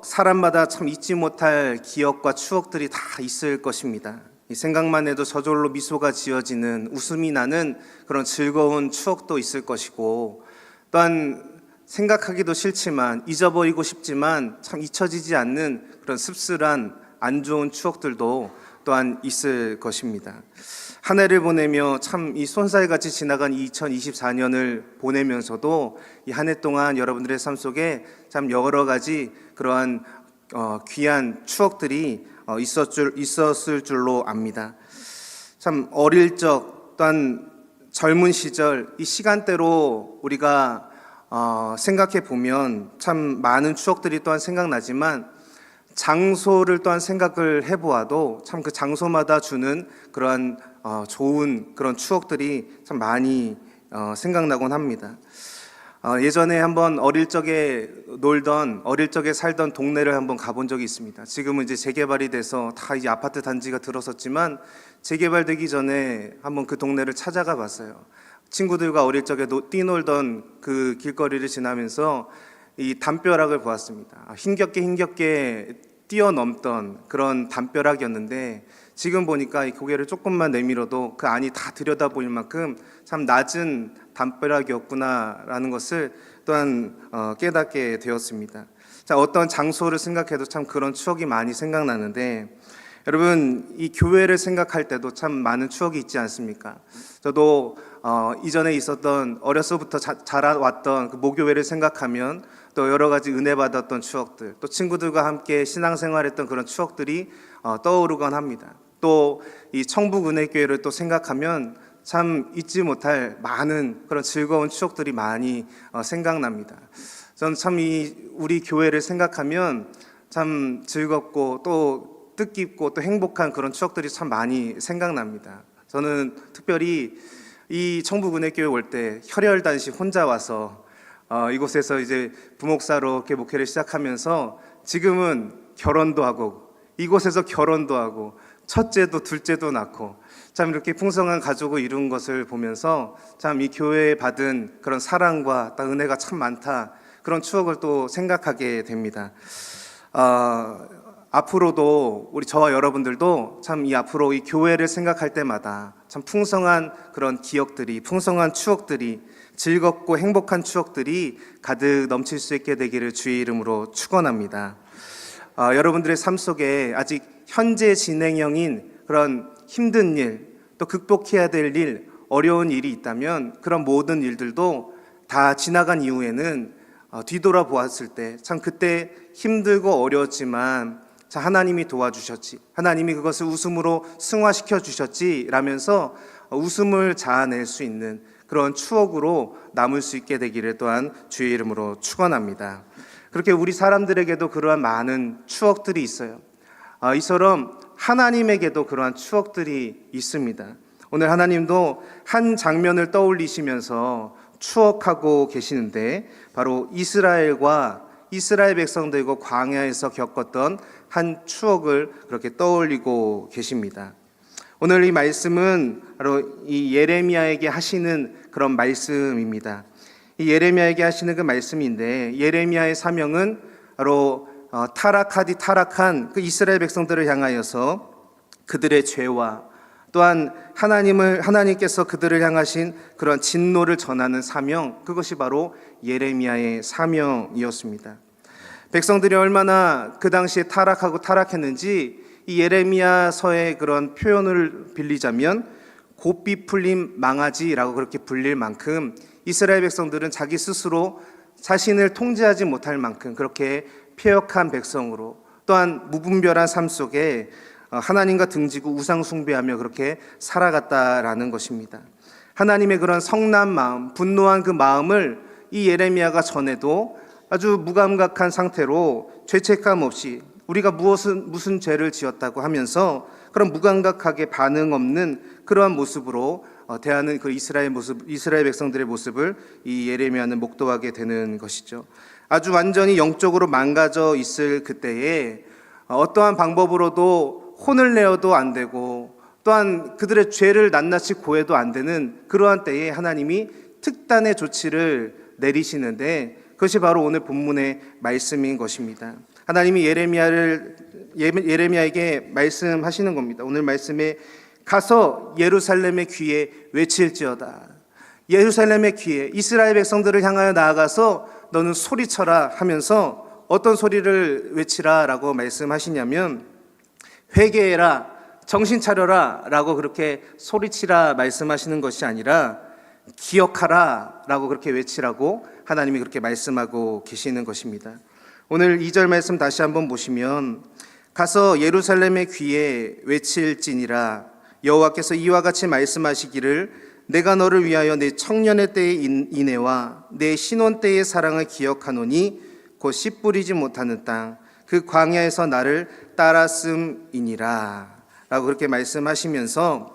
사람마다 참 잊지 못할 기억과 추억들이 다 있을 것입니다. 이 생각만 해도 저절로 미소가 지어지는, 웃음이 나는 그런 즐거운 추억도 있을 것이고, 또한 생각하기도 싫지만 잊어버리고 싶지만 참 잊혀지지 않는 그런 씁쓸한 안 좋은 추억들도 또한 있을 것입니다. 한 해를 보내며 참 이 손살같이 지나간 2024년을 보내면서도 이 한 해 동안 여러분들의 삶 속에 참 여러 가지 그러한 귀한 추억들이 있었을 줄로 압니다. 참 어릴 적 또한 젊은 시절 이 시간대로 우리가 생각해 보면 참 많은 추억들이 또한 생각나지만 장소를 또한 생각을 해보아도 참 그 장소마다 주는 그러한 좋은 그런 추억들이 참 많이 생각나곤 합니다. 예전에 한번 어릴 적에 살던 동네를 한번 가본 적이 있습니다. 지금은 이제 재개발이 돼서 다 이제 아파트 단지가 들어섰지만 재개발되기 전에 한번 그 동네를 찾아가 봤어요. 친구들과 어릴 적에 뛰놀던 그 길거리를 지나면서 이 담벼락을 보았습니다. 힘겹게 뛰어넘던 그런 담벼락이었는데 지금 보니까 이 고개를 조금만 내밀어도 그 안이 다 들여다보일 만큼 참 낮은 담벼락이었구나라는 것을 또한 깨닫게 되었습니다. 자, 어떤 장소를 생각해도 참 그런 추억이 많이 생각나는데 여러분, 이 교회를 생각할 때도 참 많은 추억이 있지 않습니까? 저도 이전에 있었던 어려서부터 자라왔던 그 모교회를 생각하면 또 여러 가지 은혜 받았던 추억들, 또 친구들과 함께 신앙생활했던 그런 추억들이 떠오르곤 합니다. 또 이 청북은혜교회를 또 생각하면 참 잊지 못할 많은 그런 즐거운 추억들이 많이 생각납니다. 저는 참 우리 교회를 생각하면 참 즐겁고 또 뜻깊고 또 행복한 그런 추억들이 참 많이 생각납니다. 저는 특별히 이 청북은혜교회 올 때 혈혈단시 혼자 와서 이곳에서 이제 부목사로 이렇게 목회를 시작하면서 지금은 결혼도 하고 이곳에서 결혼도 하고 첫째도 둘째도 낳고 참 이렇게 풍성한 가족을 이룬 것을 보면서 참 이 교회에 받은 그런 사랑과 또 은혜가 참 많다, 그런 추억을 또 생각하게 됩니다. 앞으로도 저와 여러분들도 참 앞으로 이 교회를 생각할 때마다 참 풍성한 그런 기억들이, 풍성한 추억들이, 즐겁고 행복한 추억들이 가득 넘칠 수 있게 되기를 주의 이름으로 축원합니다. 여러분들의 삶 속에 아직 현재 진행형인 그런 힘든 일, 또 극복해야 될 일, 어려운 일이 있다면 그런 모든 일들도 다 지나간 이후에는 뒤돌아보았을 때 참 그때 힘들고 어려웠지만 하나님이 도와주셨지, 하나님이 그것을 웃음으로 승화시켜 주셨지 라면서 웃음을 자아낼 수 있는 그런 추억으로 남을 수 있게 되기를 또한 주의 이름으로 축원합니다. 그렇게 우리 사람들에게도 그러한 많은 추억들이 있어요. 이처럼 하나님에게도 그러한 추억들이 있습니다. 오늘 하나님도 한 장면을 떠올리시면서 추억하고 계시는데 바로 이스라엘 백성들과 광야에서 겪었던 한 추억을 그렇게 떠올리고 계십니다. 오늘 이 말씀은 바로 이 예레미야에게 하시는 그런 말씀입니다. 이 예레미야에게 하시는 그 말씀인데 예레미야의 사명은 바로 타락한 그 이스라엘 백성들을 향하여서 그들의 죄와 또한 하나님께서 그들을 향하신 그런 진노를 전하는 사명, 그것이 바로 예레미야의 사명이었습니다. 백성들이 얼마나 그 당시에 타락했는지 이 예레미야서의 그런 표현을 빌리자면 곱비 풀린 망아지라고 그렇게 불릴 만큼 이스라엘 백성들은 자기 스스로 자신을 통제하지 못할 만큼 그렇게 패역한 백성으로, 또한 무분별한 삶 속에 하나님과 등지고 우상 숭배하며 그렇게 살아갔다라는 것입니다. 하나님의 그런 성난 마음, 분노한 그 마음을 이 예레미야가 전해도 아주 무감각한 상태로 죄책감 없이 우리가 무슨 죄를 지었다고 하면서 그런 무감각하게 반응 없는 그러한 모습으로 대하는 그 이스라엘 백성들의 모습을 이 예레미야는 목도하게 되는 것이죠. 아주 완전히 영적으로 망가져 있을 그때에 어떠한 방법으로도 혼을 내어도 안 되고 또한 그들의 죄를 낱낱이 고해도 안 되는 그러한 때에 하나님이 특단의 조치를 내리시는데 그것이 바로 오늘 본문의 말씀인 것입니다. 하나님이 예레미야에게 말씀하시는 겁니다. 오늘 말씀에 가서 예루살렘의 귀에 외칠지어다. 예루살렘의 귀에, 이스라엘 백성들을 향하여 나아가서 너는 소리쳐라 하면서 어떤 소리를 외치라 라고 말씀하시냐면 회개해라, 정신 차려라 라고 그렇게 소리치라 말씀하시는 것이 아니라 기억하라 라고 그렇게 외치라고 하나님이 그렇게 말씀하고 계시는 것입니다. 오늘 2절 말씀 다시 한번 보시면 가서 예루살렘의 귀에 외칠지니라 여호와께서 이와 같이 말씀하시기를 내가 너를 위하여 내 청년의 때의 인애와 내 신혼 때의 사랑을 기억하노니 곧 씨 뿌리지 못하는 땅 그 광야에서 나를 따랐음이니라 라고 그렇게 말씀하시면서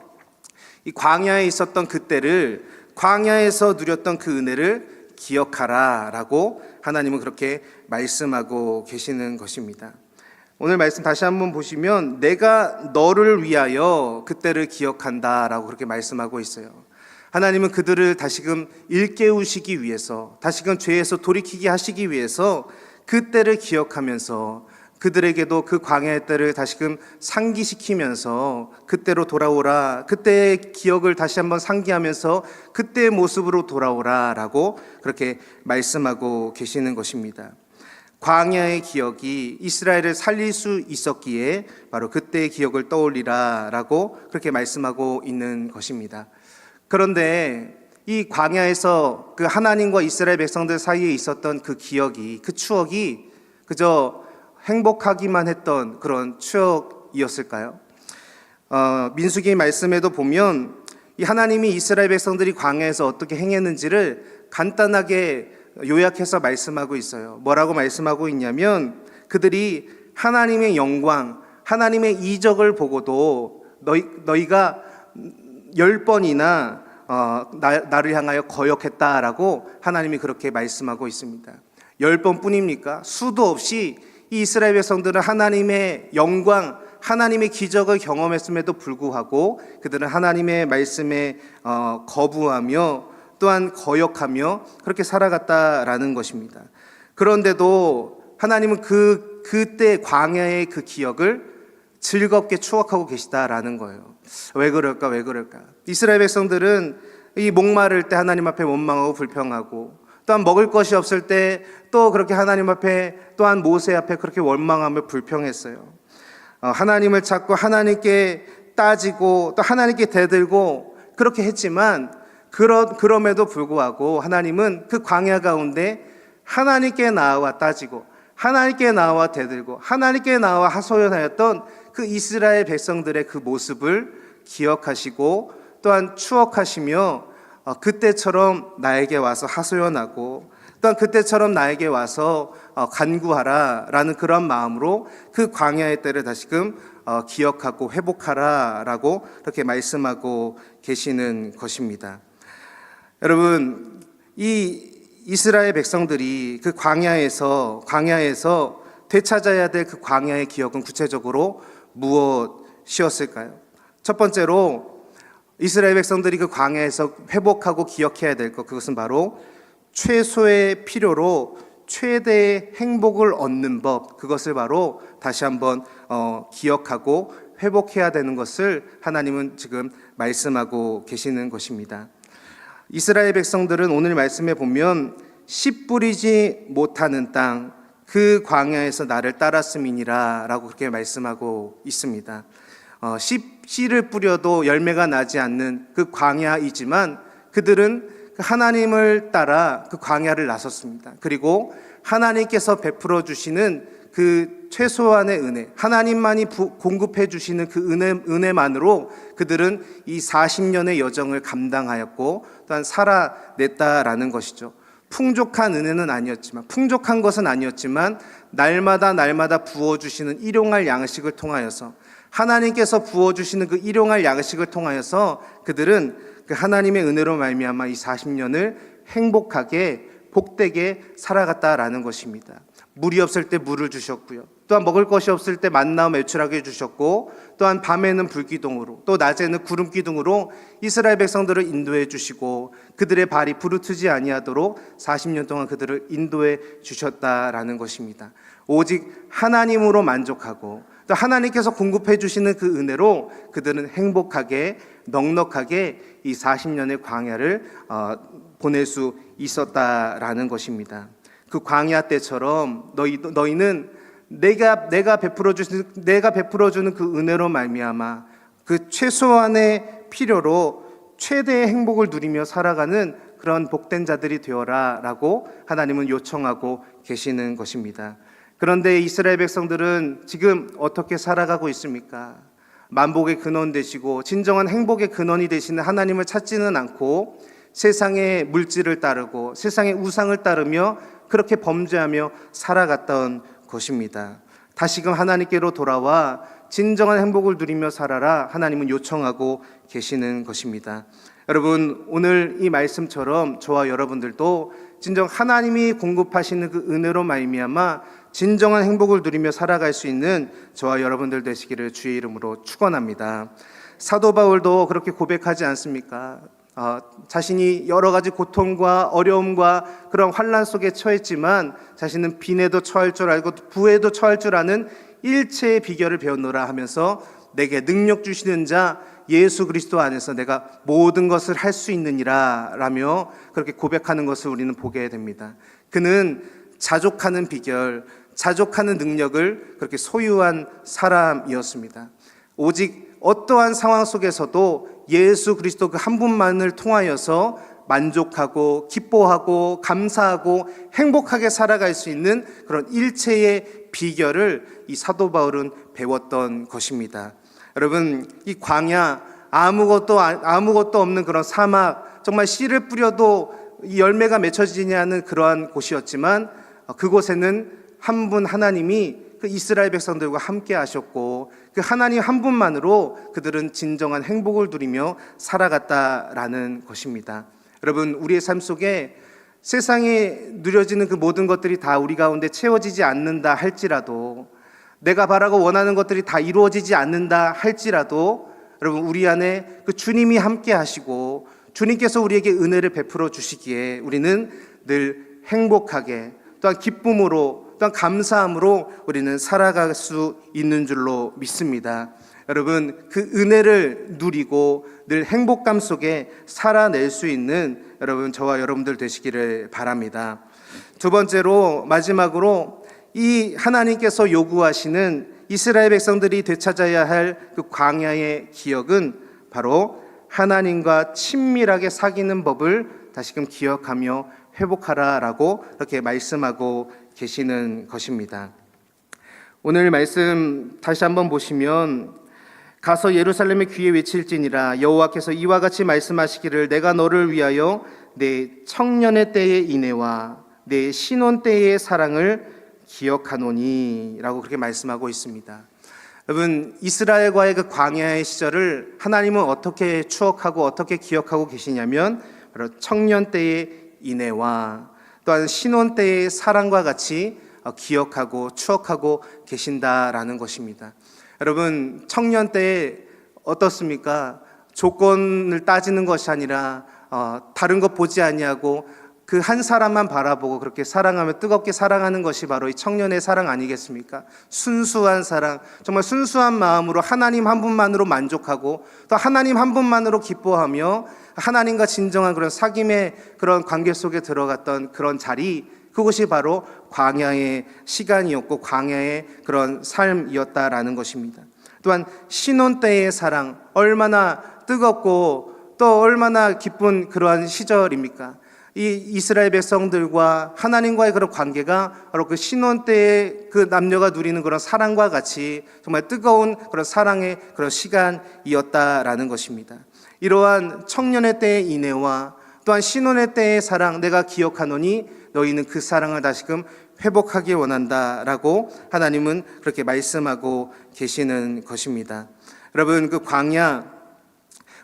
이 광야에 있었던 그때를, 광야에서 누렸던 그 은혜를 기억하라 라고 하나님은 그렇게 말씀하고 계시는 것입니다. 오늘 말씀 다시 한번 보시면 내가 너를 위하여 그때를 기억한다 라고 그렇게 말씀하고 있어요. 하나님은 그들을 다시금 일깨우시기 위해서, 다시금 죄에서 돌이키게 하시기 위해서 그때를 기억하면서 그들에게도 그 광야의 때를 다시금 상기시키면서 그때로 돌아오라, 그때의 기억을 다시 한번 상기하면서 그때의 모습으로 돌아오라 라고 그렇게 말씀하고 계시는 것입니다. 광야의 기억이 이스라엘을 살릴 수 있었기에 바로 그때의 기억을 떠올리라 라고 그렇게 말씀하고 있는 것입니다. 그런데 이 광야에서 그 하나님과 이스라엘 백성들 사이에 있었던 그 기억이, 그 추억이 그저 행복하기만 했던 그런 추억이었을까요? 민수기 말씀에도 보면 이 하나님이 이스라엘 백성들이 광야에서 어떻게 행했는지를 간단하게 요약해서 말씀하고 있어요. 뭐라고 말씀하고 있냐면 그들이 하나님의 영광, 하나님의 이적을 보고도 너희가 10번이나 나를 향하여 거역했다라고 하나님이 그렇게 말씀하고 있습니다. 10번 뿐입니까? 수도 없이 이 이스라엘 백성들은 하나님의 영광, 하나님의 기적을 경험했음에도 불구하고 그들은 하나님의 말씀에 거부하며 또한 거역하며 그렇게 살아갔다라는 것입니다. 그런데도 하나님은 그때 광야의 그 기억을 즐겁게 추억하고 계시다라는 거예요. 왜 그럴까? 이스라엘 백성들은 이 목마를 때 하나님 앞에 원망하고 불평하고, 또한 먹을 것이 없을 때 또 그렇게 하나님 앞에, 또한 모세 앞에 그렇게 원망하며 불평했어요. 하나님을 찾고 하나님께 따지고 또 하나님께 대들고 그렇게 했지만 그럼에도 불구하고 하나님은 그 광야 가운데 하나님께 나와 따지고 하나님께 나와 대들고 하나님께 나와 하소연하였던 그 이스라엘 백성들의 그 모습을 기억하시고 또한 추억하시며 그때처럼 나에게 와서 하소연하고 또한 그때처럼 나에게 와서 간구하라라는 그런 마음으로 그 광야의 때를 다시금 기억하고 회복하라라고 그렇게 말씀하고 계시는 것입니다. 여러분, 이 이스라엘 백성들이 그 광야에서 되찾아야 될 그 광야의 기억은 구체적으로 무엇이었을까요? 첫 번째로 이스라엘 백성들이 그 광야에서 회복하고 기억해야 될 것, 그것은 바로 최소의 필요로 최대의 행복을 얻는 법, 그것을 바로 다시 한번 기억하고 회복해야 되는 것을 하나님은 지금 말씀하고 계시는 것입니다. 이스라엘 백성들은 오늘 말씀에 보면 씨 뿌리지 못하는 땅, 그 광야에서 나를 따랐음이니라 라고 그렇게 말씀하고 있습니다. 씨를 뿌려도 열매가 나지 않는 그 광야이지만 그들은 하나님을 따라 그 광야를 나섰습니다. 그리고 하나님께서 베풀어 주시는 그 최소한의 은혜, 하나님만이 공급해 주시는 그 은혜만으로 그들은 이 40년의 여정을 감당하였고 또한 살아냈다라는 것이죠. 풍족한 은혜는 아니었지만, 풍족한 것은 아니었지만 날마다 부어주시는 일용할 양식을 통하여서, 하나님께서 부어주시는 그 일용할 양식을 통하여서 그들은 그 하나님의 은혜로 말미암아 이 40년을 행복하게 복되게 살아갔다라는 것입니다. 물이 없을 때 물을 주셨고요, 또한 먹을 것이 없을 때 만나 매출하게 해주셨고, 또한 밤에는 불기둥으로, 또 낮에는 구름기둥으로 이스라엘 백성들을 인도해 주시고 그들의 발이 부르트지 아니하도록 40년 동안 그들을 인도해 주셨다라는 것입니다. 오직 하나님으로 만족하고 또 하나님께서 공급해 주시는 그 은혜로 그들은 행복하게 넉넉하게 이 40년의 광야를 보낼 수 있었다라는 것입니다. 그 광야 때처럼 너희는 내가 베풀어 주는 그 은혜로 말미암아 그 최소한의 필요로 최대의 행복을 누리며 살아가는 그런 복된 자들이 되어라라고 하나님은 요청하고 계시는 것입니다. 그런데 이스라엘 백성들은 지금 어떻게 살아가고 있습니까? 만복의 근원 되시고 진정한 행복의 근원이 되시는 하나님을 찾지는 않고 세상의 물질을 따르고 세상의 우상을 따르며 그렇게 범죄하며 살아갔던 것입니다. 다시금 하나님께로 돌아와 진정한 행복을 누리며 살아라 하나님은 요청하고 계시는 것입니다. 여러분, 오늘 이 말씀처럼 저와 여러분들도 진정 하나님이 공급하시는 그 은혜로 말미암아 진정한 행복을 누리며 살아갈 수 있는 저와 여러분들 되시기를 주의 이름으로 축원합니다. 사도 바울도 그렇게 고백하지 않습니까? 자신이 여러 가지 고통과 어려움과 그런 환난 속에 처했지만 자신은 빈에도 처할 줄 알고 부에도 처할 줄 아는 일체의 비결을 배웠노라 하면서 내게 능력 주시는 자 예수 그리스도 안에서 내가 모든 것을 할 수 있느니라 라며 그렇게 고백하는 것을 우리는 보게 됩니다. 그는 자족하는 비결, 자족하는 능력을 그렇게 소유한 사람이었습니다. 오직 어떠한 상황 속에서도 예수 그리스도 그 한 분만을 통하여서 만족하고 기뻐하고 감사하고 행복하게 살아갈 수 있는 그런 일체의 비결을 이 사도 바울은 배웠던 것입니다. 여러분, 이 광야, 아무것도 없는 그런 사막, 정말 씨를 뿌려도 이 열매가 맺혀지지 않는 그러한 곳이었지만 그곳에는 한 분 하나님이 그 이스라엘 백성들과 함께 하셨고 그 하나님 한 분만으로 그들은 진정한 행복을 누리며 살아갔다라는 것입니다. 여러분, 우리의 삶 속에 세상에 누려지는 그 모든 것들이 다 우리 가운데 채워지지 않는다 할지라도, 내가 바라고 원하는 것들이 다 이루어지지 않는다 할지라도, 여러분, 우리 안에 그 주님이 함께 하시고 주님께서 우리에게 은혜를 베풀어 주시기에 우리는 늘 행복하게 또한 기쁨으로 또한 감사함으로 우리는 살아갈 수 있는 줄로 믿습니다. 여러분, 그 은혜를 누리고 늘 행복감 속에 살아낼 수 있는 여러분, 저와 여러분들 되시기를 바랍니다. 두 번째로, 마지막으로 이 하나님께서 요구하시는 이스라엘 백성들이 되찾아야 할 그 광야의 기억은 바로 하나님과 친밀하게 사귀는 법을 다시금 기억하며 회복하라라고 이렇게 말씀하고 계시는 것입니다. 오늘 말씀 다시 한번 보시면 가서 예루살렘의 귀에 외칠지니라 여호와께서 이와 같이 말씀하시기를 내가 너를 위하여 내 청년의 때의 인애와 내 신혼 때의 사랑을 기억하노니 라고 그렇게 말씀하고 있습니다. 여러분, 이스라엘과의 그 광야의 시절을 하나님은 어떻게 추억하고 어떻게 기억하고 계시냐면 바로 청년 때의 인애와 또한 신혼 때의 사랑과 같이 기억하고 추억하고 계신다라는 것입니다. 여러분, 청년 때에 어떻습니까? 조건을 따지는 것이 아니라 다른 것 보지 아니하고 그 한 사람만 바라보고 그렇게 사랑하며 뜨겁게 사랑하는 것이 바로 이 청년의 사랑 아니겠습니까? 순수한 사랑, 정말 순수한 마음으로 하나님 한 분만으로 만족하고 또 하나님 한 분만으로 기뻐하며 하나님과 진정한 그런 사귐의 그런 관계 속에 들어갔던 그런 자리, 그것이 바로 광야의 시간이었고 광야의 그런 삶이었다라는 것입니다. 또한 신혼 때의 사랑, 얼마나 뜨겁고 또 얼마나 기쁜 그러한 시절입니까? 이 이스라엘 백성들과 하나님과의 그런 관계가 바로 그 신혼 때의 그 남녀가 누리는 그런 사랑과 같이 정말 뜨거운 그런 사랑의 그런 시간이었다라는 것입니다. 이러한 청년의 때의 인애와 또한 신혼의 때의 사랑 내가 기억하노니 너희는 그 사랑을 다시금 회복하기 원한다라고 하나님은 그렇게 말씀하고 계시는 것입니다. 여러분, 그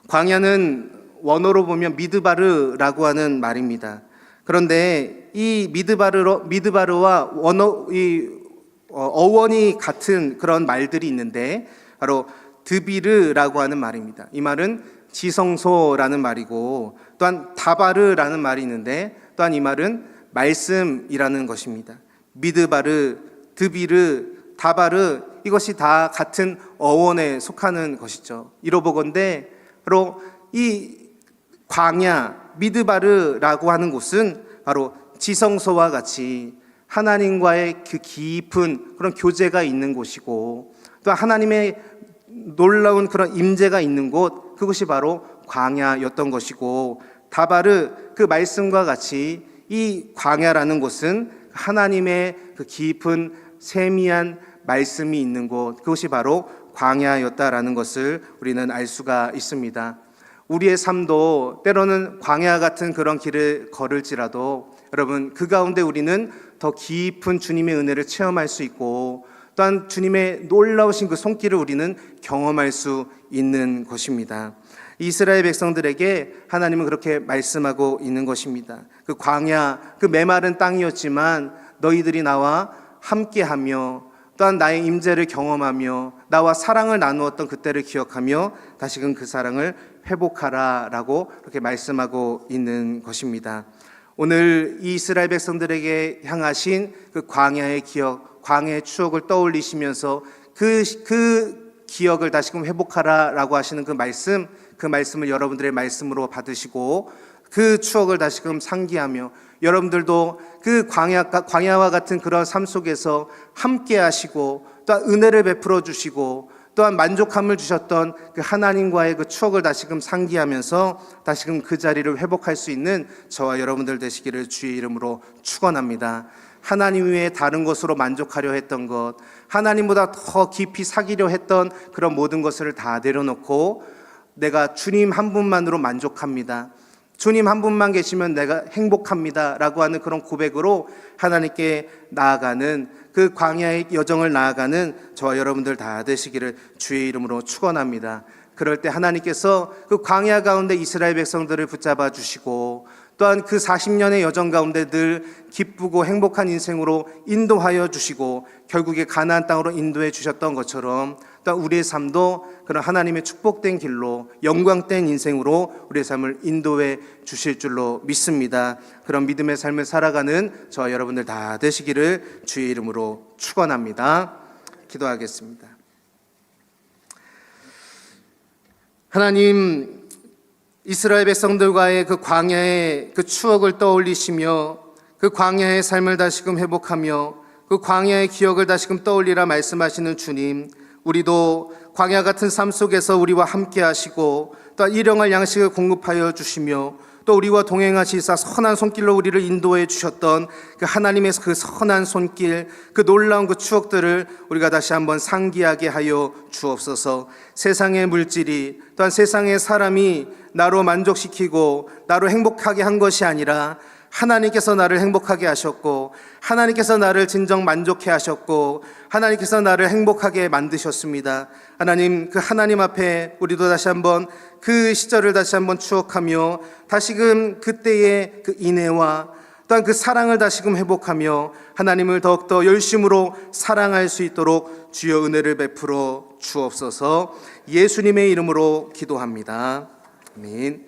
광야는 원어로 보면 미드바르라고 하는 말입니다. 그런데 이 미드바르와 어원이 같은 그런 말들이 있는데 바로 드비르라고 하는 말입니다. 이 말은 지성소라는 말이고, 또한 다바르라는 말이 있는데 또한 이 말은 말씀이라는 것입니다. 미드바르, 드비르, 다바르, 이것이 다 같은 어원에 속하는 것이죠. 이로보건대 바로 이 광야 미드바르라고 하는 곳은 바로 지성소와 같이 하나님과의 그 깊은 그런 교제가 있는 곳이고, 또 하나님의 놀라운 그런 임재가 있는 곳, 그것이 바로 광야였던 것이고, 다바르, 그 말씀과 같이 이 광야라는 곳은 하나님의 그 깊은 세미한 말씀이 있는 곳, 그것이 바로 광야였다라는 것을 우리는 알 수가 있습니다. 우리의 삶도 때로는 광야 같은 그런 길을 걸을지라도 여러분, 그 가운데 우리는 더 깊은 주님의 은혜를 체험할 수 있고, 또한 주님의 놀라우신 그 손길을 우리는 경험할 수 있는 것입니다. 이스라엘 백성들에게 하나님은 그렇게 말씀하고 있는 것입니다. 그 광야, 그 메마른 땅이었지만 너희들이 나와 함께하며 또한 나의 임재를 경험하며 나와 사랑을 나누었던 그때를 기억하며 다시금 그 사랑을 회복하라라고 그렇게 말씀하고 있는 것입니다. 오늘 이 이스라엘 백성들에게 향하신 그 광야의 기억, 광야의 추억을 떠올리시면서 그 기억을 다시금 회복하라라고 하시는 그 말씀을 여러분들의 말씀으로 받으시고 그 추억을 다시금 상기하며 여러분들도 그 광야와 같은 그런 삶 속에서 함께 하시고 또한 은혜를 베풀어 주시고 또한 만족함을 주셨던 그 하나님과의 그 추억을 다시금 상기하면서 다시금 그 자리를 회복할 수 있는 저와 여러분들 되시기를 주의 이름으로 축원합니다. 하나님 외에 다른 것으로 만족하려 했던 것, 하나님보다 더 깊이 사귀려 했던 그런 모든 것을 다 내려놓고 내가 주님 한 분만으로 만족합니다, 주님 한 분만 계시면 내가 행복합니다 라고 하는 그런 고백으로 하나님께 나아가는 그 광야의 여정을 나아가는 저와 여러분들 다 되시기를 주의 이름으로 축원합니다. 그럴 때 하나님께서 그 광야 가운데 이스라엘 백성들을 붙잡아 주시고 또한 그 40년의 여정 가운데 늘 기쁘고 행복한 인생으로 인도하여 주시고 결국에 가나안 땅으로 인도해 주셨던 것처럼 또한 우리의 삶도 그런 하나님의 축복된 길로 영광된 인생으로 우리의 삶을 인도해 주실 줄로 믿습니다. 그런 믿음의 삶을 살아가는 저와 여러분들 다 되시기를 주의 이름으로 축원합니다. 기도하겠습니다. 하나님, 이스라엘 백성들과의 그 광야의 그 추억을 떠올리시며 그 광야의 삶을 다시금 회복하며 그 광야의 기억을 다시금 떠올리라 말씀하시는 주님, 우리도 광야 같은 삶 속에서 우리와 함께 하시고 또 일용할 양식을 공급하여 주시며 또 우리와 동행하시사 선한 손길로 우리를 인도해 주셨던 그 하나님의 그 선한 손길, 그 놀라운 그 추억들을 우리가 다시 한번 상기하게 하여 주옵소서. 세상의 물질이 또한 세상의 사람이 나로 만족시키고 나로 행복하게 한 것이 아니라 하나님께서 나를 행복하게 하셨고 하나님께서 나를 진정 만족해 하셨고 하나님께서 나를 행복하게 만드셨습니다. 하나님, 그 하나님 앞에 우리도 다시 한번 그 시절을 다시 한번 추억하며 다시금 그때의 그 인애와 또한 그 사랑을 다시금 회복하며 하나님을 더욱더 열심으로 사랑할 수 있도록 주여 은혜를 베풀어 주옵소서. 예수님의 이름으로 기도합니다. 아멘.